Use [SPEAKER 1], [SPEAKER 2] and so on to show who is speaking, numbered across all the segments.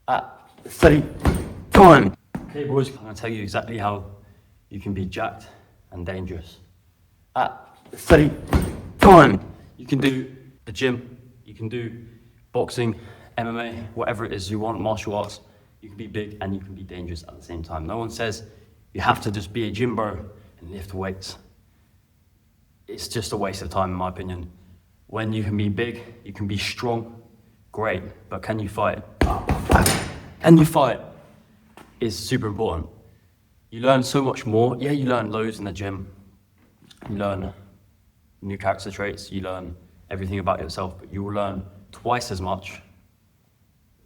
[SPEAKER 1] at 30 time. Okay boys, I'm gonna tell you exactly how you can be jacked and dangerous. At 30 time. You can do the gym, you can do boxing, MMA, whatever it is you want, martial arts. You can be big and you can be dangerous at the same time. No one says you have to just be a gym bro and lift weights. It's just a waste of time in my opinion. When you can be big, you can be strong, great, but can you fight? Can you fight is super important. You learn so much more. Yeah, you learn loads in the gym. You learn new character traits, you learn everything about yourself, but you will learn twice as much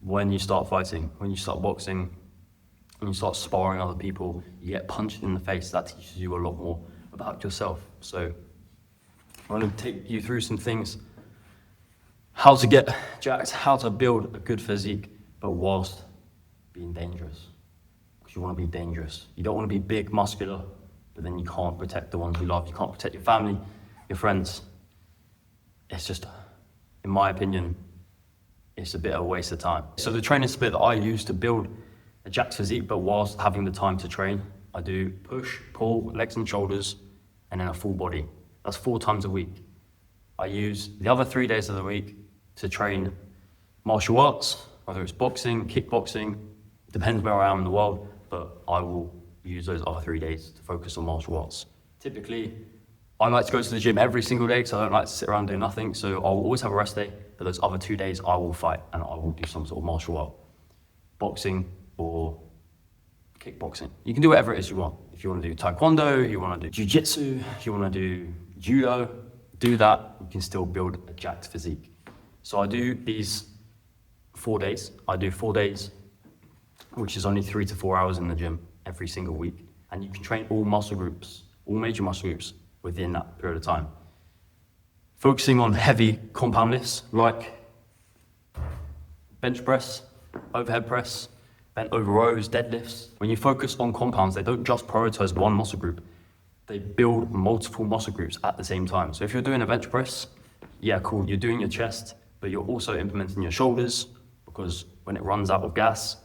[SPEAKER 1] when you start fighting, when you start boxing, when you start sparring other people, you get punched in the face. That teaches you a lot more about yourself. So I'm going to take you through some things, how to get jacked, how to build a good physique, but whilst being dangerous. Because you want to be dangerous. You don't want to be big, muscular, but then you can't protect the ones you love. You can't protect your family, your friends. It's just, in my opinion, it's a bit of a waste of time. So the training split that I use to build a jacked physique, but whilst having the time to train, I do push, pull, legs and shoulders, and then a full body. That's 4 times a week. I use the other 3 days of the week to train martial arts, whether it's boxing, kickboxing, depends where I am in the world, but I will use those other 3 days to focus on martial arts. Typically, I like to go to the gym every single day because I don't like to sit around doing nothing, so I'll always have a rest day, but those other 2 days I will fight and I will do some sort of martial art. Boxing or kickboxing. You can do whatever it is you want. If you want to do taekwondo, you want to do jiu-jitsu, if you want to do judo, do that. You can still build a jacked physique. So I do these 4 days. I do 4 days, which is only 3 to 4 hours in the gym every single week. And you can train all muscle groups, all major muscle groups within that period of time. Focusing on heavy compound lifts like bench press, overhead press, bent over rows, deadlifts. When you focus on compounds, they don't just prioritize one muscle group. They build multiple muscle groups at the same time. So if you're doing a bench press, yeah, cool, you're doing your chest, but you're also implementing your shoulders, because when it runs out of gas,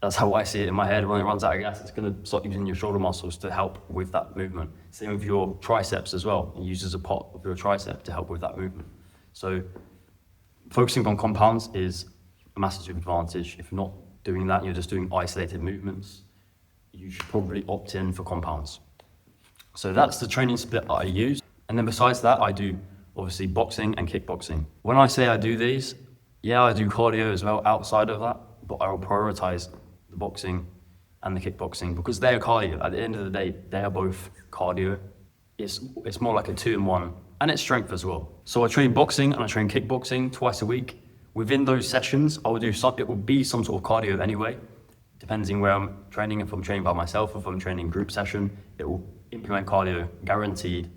[SPEAKER 1] that's how I see it in my head. When it runs out of gas, it's going to start using your shoulder muscles to help with that movement. Same with your triceps as well. It uses a part of your tricep to help with that movement. So focusing on compounds is a massive advantage. If you're not doing that, you're just doing isolated movements, you should probably opt in for compounds. So that's the training split that I use. And then besides that, I do obviously boxing and kickboxing. When I say I do these, yeah, I do cardio as well outside of that, but I will prioritize the boxing and the kickboxing because they are cardio. At the end of the day, they are both cardio. It's more like a 2-in-1, and it's strength as well. So I train boxing and I train kickboxing twice a week. Within those sessions, I will do it will be some sort of cardio anyway, depending where I'm training. If I'm training by myself, if I'm training group session, it will implement cardio, guaranteed.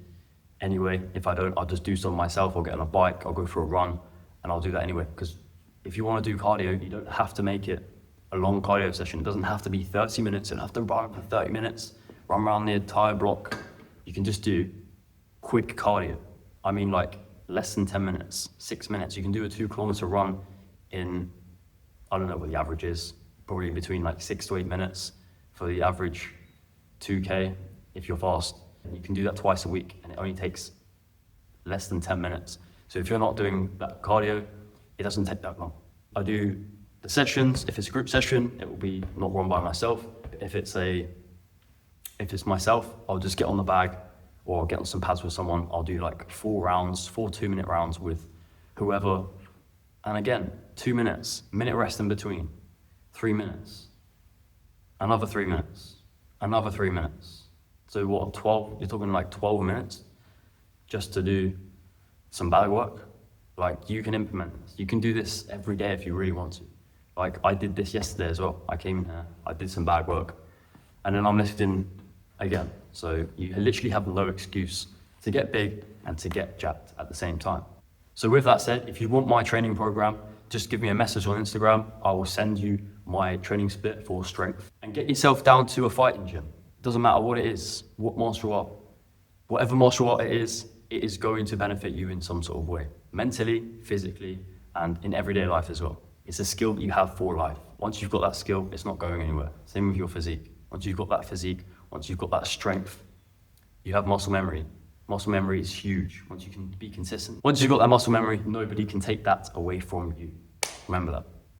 [SPEAKER 1] Anyway, if I don't, I'll just do some myself. I'll get on a bike, I'll go for a run, and I'll do that anyway. Because if you want to do cardio, you don't have to make it a long cardio session. It doesn't have to be 30 minutes. You don't have to run for 30 minutes, run around the entire block. You can just do quick cardio. I mean, like less than 10 minutes, 6 minutes. You can do a 2-kilometer run in, I don't know what the average is, probably between like 6 to 8 minutes for the average 2K if you're fast. You can do that twice a week and it only takes less than 10 minutes. So if you're not doing that cardio, it doesn't take that long. I do the sessions. If it's a group session, it will be not run by myself. If it's myself, I'll just get on the bag or I'll get on some pads with someone. I'll do like 4 rounds, 4 2-minute rounds with whoever. And again, 2 minutes, minute rest in between, 3 minutes, another 3 minutes, another 3 minutes. So what, 12, you're talking like 12 minutes just to do some bag work? Like you can implement this. You can do this every day if you really want to. Like I did this yesterday as well. I came here, I did some bag work, and then I'm lifting again. So you literally have no excuse to get big and to get jacked at the same time. So with that said, if you want my training program, just give me a message on Instagram. I will send you my training split for strength. And get yourself down to a fighting gym. It doesn't matter what it is, what martial art, whatever martial art it is going to benefit you in some sort of way. Mentally, physically, and in everyday life as well. It's a skill that you have for life. once you've got that skill, it's not going anywhere. Same with your physique. Once you've got that physique, once you've got that strength, you have muscle memory. Muscle memory is huge once you can be consistent. Once you've got that muscle memory, nobody can take that away from you. Remember that.